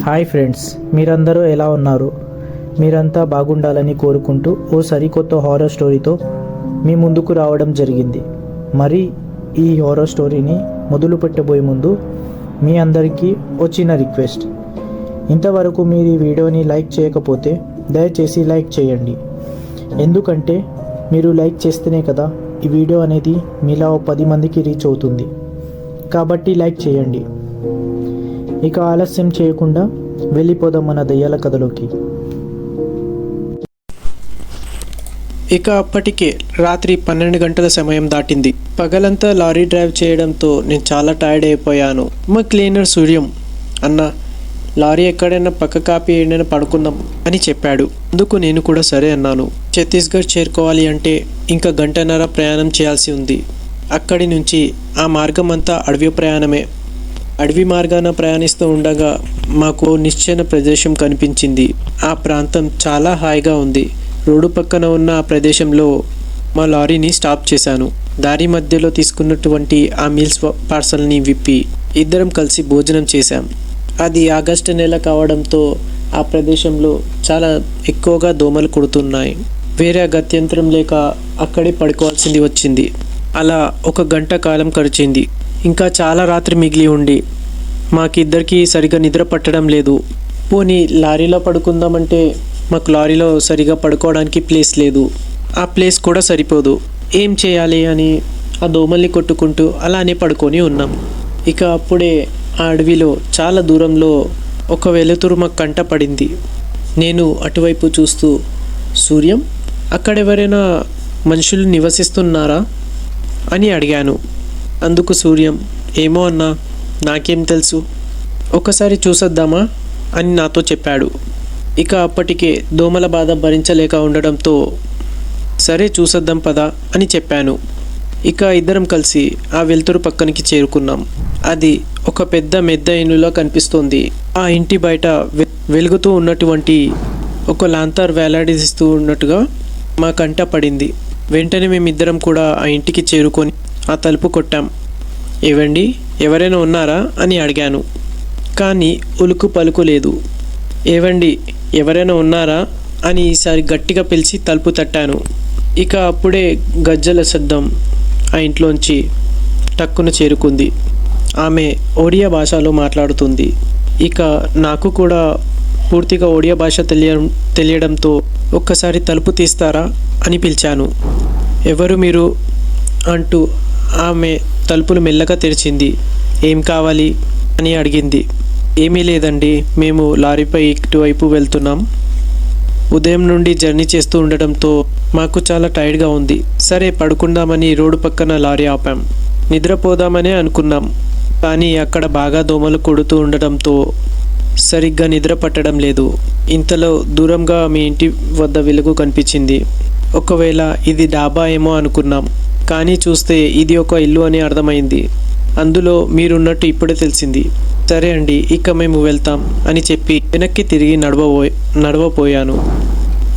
Hi friends, మీరందరూ ఎలా ఉన్నారు? మీరంతా బాగుండాలని కోరుకుంటూ ఓ సరికొత్త హారర్ స్టోరీతో మీ ముందుకు రావడం జరిగింది. మరి ఈ హారర్ స్టోరీని మొదలు పెట్టబోయే ముందు మీ అందరికీ ఓ చిన్న రిక్వెస్ట్. ఇంతవరకు మీరు ఈ వీడియోని లైక్ చేయకపోతే దయచేసి లైక్ చేయండి. ఎందుకంటే మీరు లైక్ చేస్తేనే కదా ఈ వీడియో అనేది మీలా ఓ 10 మందికి రీచ్ అవుతుంది. కాబట్టి లైక్ చేయండి. ఇక ఆలస్యం చేయకుండా వెళ్ళిపోదాం మన దయ్యాల కథలోకి. ఇక అప్పటికే రాత్రి 12 గంటల సమయం దాటింది. పగలంతా లారీ డ్రైవ్ చేయడంతో నేను చాలా టైర్డ్ అయిపోయాను. మా క్లీనర్ సూర్యం, అన్న లారీ ఎక్కడైనా పక్క కాపీ ఏడైనా పడుకుందాం అని చెప్పాడు. అందుకు నేను కూడా సరే అన్నాను. ఛత్తీస్గఢ్ చేరుకోవాలి అంటే ఇంకా గంటన్నర ప్రయాణం చేయాల్సి ఉంది. అక్కడి నుంచి ఆ మార్గం అంతా అడవి ప్రయాణమే. అడవి మార్గాన ప్రయాణిస్తూ ఉండగా మాకు నిశ్చల ప్రదేశం కనిపించింది. ఆ ప్రాంతం చాలా హాయిగా ఉంది. రోడ్డు పక్కన ఉన్న ఆ ప్రదేశంలో మా లారీని స్టాప్ చేశాను. దారి మధ్యలో తీసుకున్నటువంటి ఆ మీల్స్ పార్సల్ని విప్పి ఇద్దరం కలిసి భోజనం చేశాం. అది ఆగస్టు నెల కావడంతో ఆ ప్రదేశంలో చాలా ఎక్కువగా దోమలు కుడుతున్నాయి. వేరే గత్యంతరం లేక అక్కడే పడుకోవాల్సింది వచ్చింది. అలా 1 గంట కాలం గడిచింది. ఇంకా చాలా రాత్రి మిగిలి ఉండి మాకిద్దరికి సరిగా నిద్ర పట్టడం లేదు. పోనీ లారీలో పడుకుందామంటే మాకు లారీలో సరిగా పడుకోవడానికి ప్లేస్ లేదు. ఆ ప్లేస్ కూడా సరిపోదు. ఏం చేయాలి అని ఆ దోమల్ని కొట్టుకుంటూ అలానే పడుకొని ఉన్నాం. ఇక అప్పుడే ఆ అడవిలో చాలా దూరంలో ఒక వెలుతురు మాకు కంట పడింది. నేను అటువైపు చూస్తూ, సూర్యం, అక్కడెవరైనా మనుషులు నివసిస్తున్నారా అని అడిగాను. అందుకు సూర్యం, ఏమో అన్నా, నాకేం తెలుసు, ఒకసారి చూసొద్దామా అని నాతో చెప్పాడు. ఇక అప్పటికే దోమల బాధ భరించలేక ఉండడంతో సరే చూసొద్దాం పదా అని చెప్పాను. ఇక ఇద్దరం కలిసి ఆ వెలుతురు పక్కనికి చేరుకున్నాం. అది ఒక పెద్ద మెద్ద ఇల్లులా కనిపిస్తోంది. ఆ ఇంటి బయట వెలుగుతూ ఉన్నటువంటి ఒక లాంతర్ వేలాడిస్తూ ఉన్నట్టుగా మా కంట పడింది. వెంటనే మేమిద్దరం కూడా ఆ ఇంటికి చేరుకొని ఆ తలుపు కొట్టాం. ఏవండి, ఎవరైనా ఉన్నారా అని అడిగాను. కానీ ఉలుకు పలుకు లేదు. ఏవండి, ఎవరైనా ఉన్నారా అని ఈసారి గట్టిగా పిలిచి తలుపు తట్టాను. ఇక అప్పుడే గజ్జల శబ్దం ఆ ఇంట్లోంచి టక్కున చేరుకుంది. ఆమె ఒడియా భాషలో మాట్లాడుతుంది. ఇక నాకు కూడా పూర్తిగా ఒడియా భాష తెలియడంతో ఒక్కసారి తలుపు తీస్తారా అని పిలిచాను. ఎవరు మీరు అంటూ ఆమె తలుపులు మెల్లగా తెరిచింది. ఏం కావాలి అని అడిగింది. ఏమీ లేదండి, మేము లారీపై ఇటువైపు వెళ్తున్నాం. ఉదయం నుండి జర్నీ చేస్తూ ఉండడంతో మాకు చాలా టైర్డ్గా ఉంది. సరే పడుకుందామని రోడ్డు పక్కన లారీ ఆపాం. నిద్రపోదామనే అనుకున్నాం. కానీ అక్కడ బాగా దోమలు కొడుతూ ఉండడంతో సరిగ్గా నిద్ర పట్టడం లేదు. ఇంతలో దూరంగా మీ ఇంటి వద్ద వెలుగు కనిపించింది. ఒకవేళ ఇది డాబా ఏమో అనుకున్నాం. కానీ చూస్తే ఇది ఒక ఇల్లు అని అర్థమైంది. అందులో మీరున్నట్టు ఇప్పుడే తెలిసింది. సరే అండి, ఇక మేము వెళ్తాం అని చెప్పి వెనక్కి తిరిగి నడవపోయాను.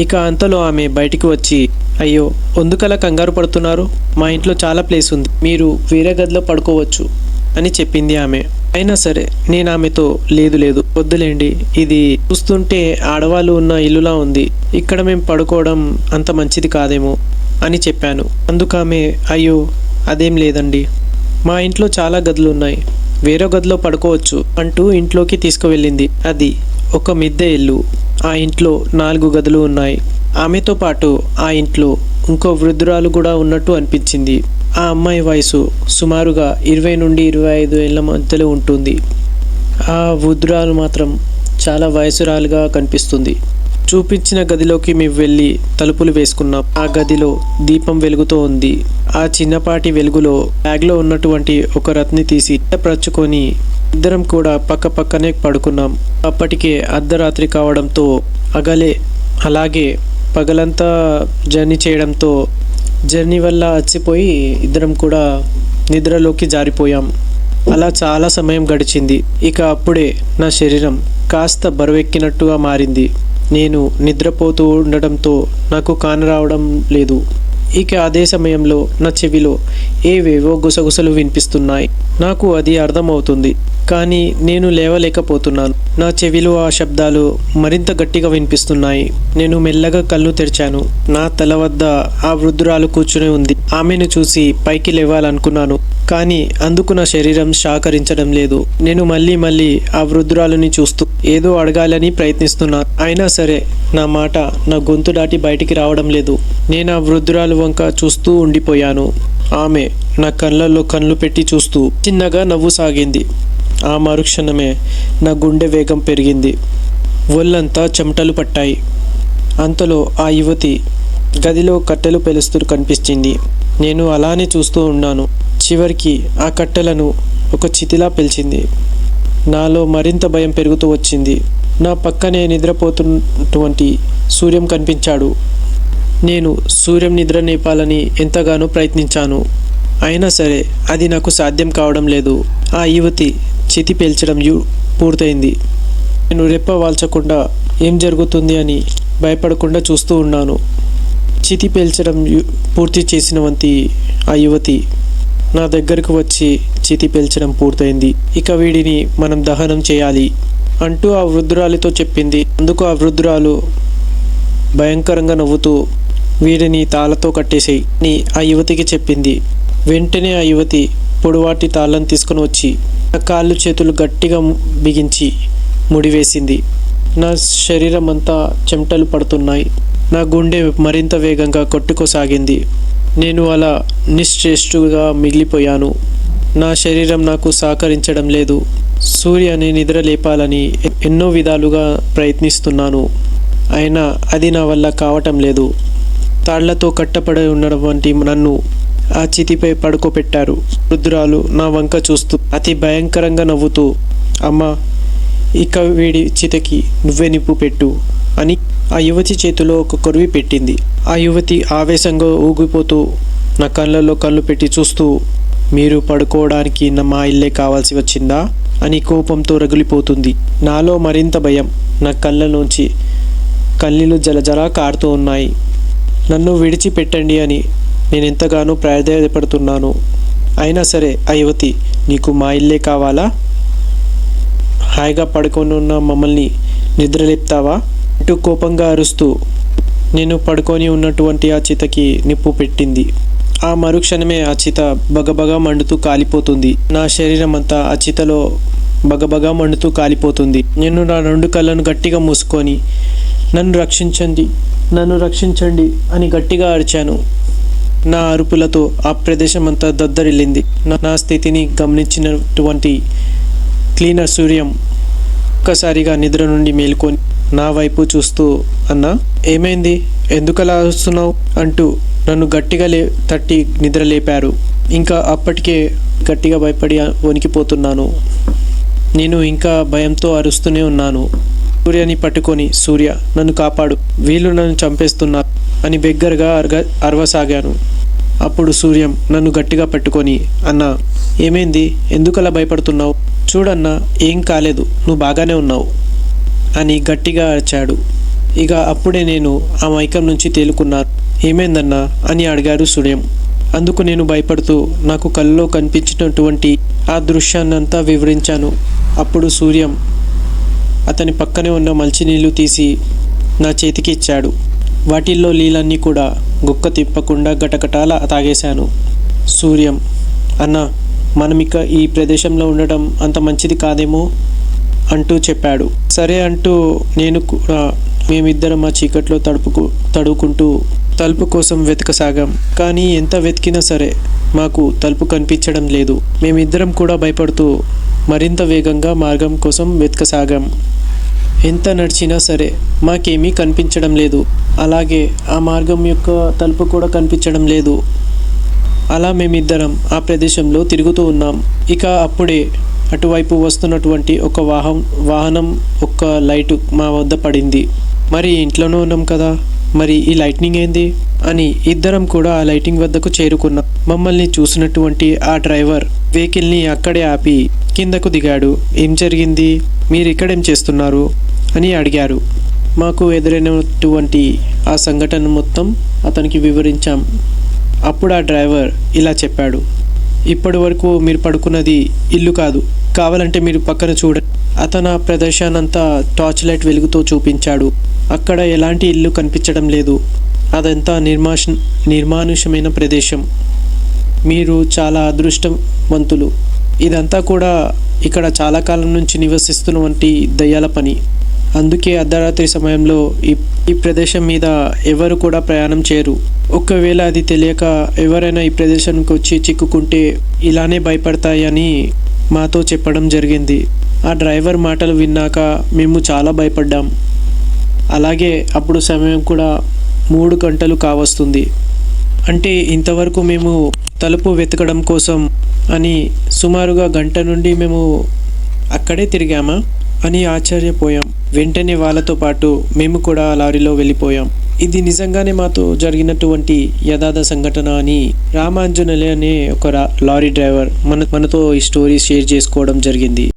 ఇక అంతలో ఆమె బయటికి వచ్చి, అయ్యో, ఎందుకలా కంగారు పడుతున్నారు? మా ఇంట్లో చాలా ప్లేస్ ఉంది, మీరు వేరే గదిలో పడుకోవచ్చు అని చెప్పింది ఆమె. అయినా సరే నేను ఆమెతో లేదు వద్దులేండి, ఇది చూస్తుంటే ఆడవాళ్ళు ఉన్న ఇల్లులా ఉంది, ఇక్కడ మేము పడుకోవడం అంత మంచిది కాదేమో అని చెప్పాను. అందుకు ఆమె, అయ్యో అదేం లేదండి, మా ఇంట్లో చాలా గదులు ఉన్నాయి, వేరే గదిలో పడుకోవచ్చు అంటూ ఇంట్లోకి తీసుకువెళ్ళింది. అది ఒక మిద్దె ఇల్లు. ఆ ఇంట్లో 4 గదులు ఉన్నాయి. ఆమెతో పాటు ఆ ఇంట్లో ఇంకో వృద్ధురాలు కూడా ఉన్నట్టు అనిపించింది. ఆ అమ్మాయి వయసు సుమారుగా 20 నుండి 25 ఏళ్ళ మధ్యలో ఉంటుంది. ఆ వృద్ధురాలు మాత్రం చాలా వయసురాలుగా కనిపిస్తుంది. చూపించిన గదిలోకి మేము వెళ్ళి తలుపులు వేసుకున్నాం. ఆ గదిలో దీపం వెలుగుతూ ఉంది. ఆ చిన్నపాటి వెలుగులో బ్యాగ్లో ఉన్నటువంటి ఒక రత్ని తీసి పరచుకొని ఇద్దరం కూడా పక్క పక్కనే పడుకున్నాం. అప్పటికే అర్ధరాత్రి కావడంతో అలాగే పగలంతా జర్నీ చేయడంతో జర్నీ వల్ల అలసిపోయి ఇద్దరం కూడా నిద్రలోకి జారిపోయాం. అలా చాలా సమయం గడిచింది. ఇక అప్పుడే నా శరీరం కాస్త బరువెక్కినట్టుగా మారింది. నేను నిద్రపోతూ ఉండడంతో నాకు కానరావడం లేదు. ఇక అదే సమయంలో నా చెవిలో ఏవేవో గుసగుసలు వినిపిస్తున్నాయి. నాకు అది అర్థమవుతుంది. కానీ నేను లేవలేకపోతున్నాను. నా చెవిలో ఆ శబ్దాలు మరింత గట్టిగా వినిపిస్తున్నాయి. నేను మెల్లగా కళ్ళు తెరిచాను. నా తల వద్ద ఆ వృద్ధురాలు కూర్చుని ఉంది. ఆమెను చూసి పైకి లేవాలనుకున్నాను, కానీ అందుకు నా శరీరం సహకరించడం లేదు. నేను మళ్ళీ ఆ వృద్ధురాలుని చూస్తూ ఏదో అడగాలని ప్రయత్నిస్తున్నా. అయినా సరే నా మాట నా గొంతు దాటి బయటికి రావడం లేదు. నేను ఆ వృద్ధురాలు వంక చూస్తూ ఉండిపోయాను. ఆమె నా కళ్ళల్లో కళ్ళు పెట్టి చూస్తూ చిన్నగా నవ్వు సాగింది. ఆ మరుక్షణమే నా గుండె వేగం పెరిగింది. ఒళ్ళంతా చెమటలు పట్టాయి. అంతలో ఆ యువతి గదిలో కట్టెలు పేలుస్తూ కనిపించింది. నేను అలానే చూస్తూ ఉన్నాను. చివరికి ఆ కట్టెలను ఒక చితిలా పెల్చింది. నాలో మరింత భయం పెరుగుతూ వచ్చింది. నా పక్కనే నిద్రపోతున్నటువంటి సూర్యం కనిపించాడు. నేను సూర్యం నిద్ర నేపాలని ఎంతగానో ప్రయత్నించాను. అయినా సరే అది నాకు సాధ్యం కావడం లేదు. ఆ యువతి చితి పేల్చడం పూర్తయింది. నేను రెప్ప వాల్చకుండా ఏం జరుగుతుంది అని భయపడకుండా చూస్తూ ఉన్నాను. చితి పేల్చడం పూర్తి చేసినవంతి ఆ యువతి నా దగ్గరకు వచ్చి చితి పేల్చడం పూర్తయింది, ఇక వీడిని మనం దహనం చేయాలి అంటూ ఆ వృద్ధురాలితో చెప్పింది. అందుకు ఆ వృద్ధురాలు భయంకరంగా నవ్వుతూ వీడిని తాళతో కట్టేసేయి అని ఆ యువతికి చెప్పింది. వెంటనే ఆ యువతి పొడవాటి తాళ్ళను తీసుకొని వచ్చి నా కాళ్ళు చేతులు గట్టిగా బిగించి ముడివేసింది. నా శరీరం అంతా చెమటలు పడుతున్నాయి. నా గుండె మరింత వేగంగా కొట్టుకోసాగింది. నేను అలా నిశ్చేష్టుగా మిగిలిపోయాను. నా శరీరం నాకు సహకరించడం లేదు. సూర్యని నిద్ర లేపాలని ఎన్నో విధాలుగా ప్రయత్నిస్తున్నాను, అయినా అది నా వల్ల కావటం లేదు. తాళ్లతో కట్టపడి ఉండడం వంటి నన్ను ఆ చితిపై పడుకోబెట్టారు. వృద్ధురాలు నా వంక చూస్తూ అతి భయంకరంగా నవ్వుతూ, అమ్మా, ఇక వీడి చితకి నువ్వే నిప్పు పెట్టు అని ఆ యువతి చేతిలో ఒక కొరివి పెట్టింది. ఆ యువతి ఆవేశంగా ఊగిపోతూ నా కళ్ళల్లో కళ్ళు పెట్టి చూస్తూ, మీరు పడుకోవడానికి మా ఇల్లే కావాల్సి వచ్చిందా అని కోపంతో రగిలిపోతుంది. నాలో మరింత భయం. నా కళ్ళలోంచి కన్నీళ్ళు జలజలా కారుతూ ఉన్నాయి. నన్ను విడిచిపెట్టండి అని నేను ఎంతగానో ప్రాధేయపడుతున్నాను. అయినా సరే ఆ యువతి, నీకు మా ఇల్లే కావాలా? హాయిగా పడుకొని ఉన్న మమ్మల్ని నిద్రలేపుతావా అంటూ కోపంగా అరుస్తూ నేను పడుకొని ఉన్నటువంటి ఆ చితకి నిప్పు పెట్టింది. ఆ మరుక్షణమే ఆ చిత బగబగా మండుతూ కాలిపోతుంది. నా శరీరం అంతా ఆ చితలో బగబగా మండుతూ కాలిపోతుంది. నేను నా రెండు కళ్ళను గట్టిగా మూసుకొని నన్ను రక్షించండి, నన్ను రక్షించండి అని గట్టిగా అరిచాను. నా అరుపులతో ఆ ప్రదేశం అంతా దద్దరిల్లింది. నా స్థితిని గమనించినటువంటి క్లీనర్ సూర్యం ఒక్కసారిగా నిద్ర నుండి మేల్కొని నా వైపు చూస్తూ, అన్నా, ఏమైంది, ఎందుకలా వస్తున్నావు అంటూ నన్ను గట్టిగా తట్టి నిద్ర లేపారు. ఇంకా అప్పటికే గట్టిగా భయపడి వణికిపోతున్నాను. నేను ఇంకా భయంతో అరుస్తూనే ఉన్నాను. సూర్యని పట్టుకొని, సూర్య, నన్ను కాపాడు, వీళ్ళు నన్ను చంపేస్తున్నారు అని బిగ్గరగా అరవసాగాను. అప్పుడు సూర్యం నన్ను గట్టిగా పట్టుకొని, అన్నా, ఏమైంది, ఎందుకలా భయపడుతున్నావు? చూడన్నా, ఏం కాలేదు, నువ్వు బాగానే ఉన్నావు అని గట్టిగా అరిచాడు. ఇక అప్పుడే నేను ఆ మైకం నుంచి తేలుకున్నాను. ఏమైందన్నా అని అడిగారు సూర్యం. అందుకు నేను భయపడుతూ నాకు కళ్ళలో కనిపించినటువంటి ఆ దృశ్యాన్నంతా వివరించాను. అప్పుడు సూర్యం అతని పక్కనే ఉన్న మంచినీళ్ళు తీసి నా చేతికి ఇచ్చాడు. వాటిల్లో నీళ్ళన్నీ కూడా గుక్క తిప్పకుండా గటగటాల తాగేశాను. సూర్యం, అన్నా, మనం ఇక ఈ ప్రదేశంలో ఉండటం అంత మంచిది కాదేమో అంటూ చెప్పాడు. సరే అంటూ నేను కూడా మేమిద్దరం ఆ చీకట్లో తడువుకుంటూ తలుపు కోసం వెతకసాగాం. కానీ ఎంత వెతికినా సరే మాకు తలుపు కనిపించడం లేదు. మేమిద్దరం కూడా భయపడుతూ మరింత వేగంగా మార్గం కోసం వెతకసాగాం. ఎంత నడిచినా సరే మాకేమీ కనిపించడం లేదు. అలాగే ఆ మార్గం యొక్క తలుపు కూడా కనిపించడం లేదు. అలా మేమిద్దరం ఆ ప్రదేశంలో తిరుగుతూ ఉన్నాం. ఇక అప్పుడే అటువైపు వస్తున్నటువంటి ఒక వాహనం ఒక లైటు మా వద్ద పడింది. మరి ఇంట్లోనే ఉన్నాం కదా, మరి ఈ లైట్నింగ్ ఏంది అని ఇద్దరం కూడా ఆ లైటింగ్ వద్దకు చేరుకున్నాం. మమ్మల్ని చూసినటువంటి ఆ డ్రైవర్ వెహికల్ని అక్కడే ఆపి కిందకు దిగాడు. ఏం జరిగింది, మీరు ఇక్కడేం చేస్తున్నారు అని అడిగారు. మాకు ఎదురైనటువంటి ఆ సంఘటన మొత్తం అతనికి వివరించాం. అప్పుడు ఆ డ్రైవర్ ఇలా చెప్పాడు, ఇప్పటి వరకు మీరు పడుకున్నది ఇల్లు కాదు, కావాలంటే మీరు పక్కన చూడండి. అతను ఆ ప్రదేశానంతా టార్చ్ లైట్ వెలుగుతో చూపించాడు. అక్కడ ఎలాంటి ఇల్లు కనిపించడం లేదు. అదంతా నిర్మానుష్యమైన ప్రదేశం. మీరు చాలా అదృష్టవంతులు. ఇదంతా కూడా ఇక్కడ చాలా కాలం నుంచి నివసిస్తున్న వంటి దయ్యాల పని. అందుకే అర్ధరాత్రి సమయంలో ఈ ప్రదేశం మీద ఎవరు కూడా ప్రయాణం చేయరు. ఒకవేళ అది తెలియక ఎవరైనా ఈ ప్రదేశానికి వచ్చి చిక్కుకుంటే ఇలానే భయపడతాయని మాతో చెప్పడం జరిగింది. ఆ డ్రైవర్ మాటలు విన్నాక మేము చాలా భయపడ్డాం. అలాగే అప్పుడు సమయం కూడా 3 గంటలు కావస్తుంది. అంటే ఇంతవరకు మేము తలుపు వెతకడం కోసం అని సుమారుగా గంట నుండి మేము అక్కడే తిరిగామా అని ఆశ్చర్యపోయాం. వెంటనే వాళ్ళతో పాటు మేము కూడా లారీలో వెళ్ళిపోయాం. ఇది నిజంగానే మాతో జరిగినటువంటి యథార్థ సంఘటన అని రామాంజనేయులు అనే ఒక లారీ డ్రైవర్ మనతో ఈ స్టోరీ షేర్ చేసుకోవడం జరిగింది.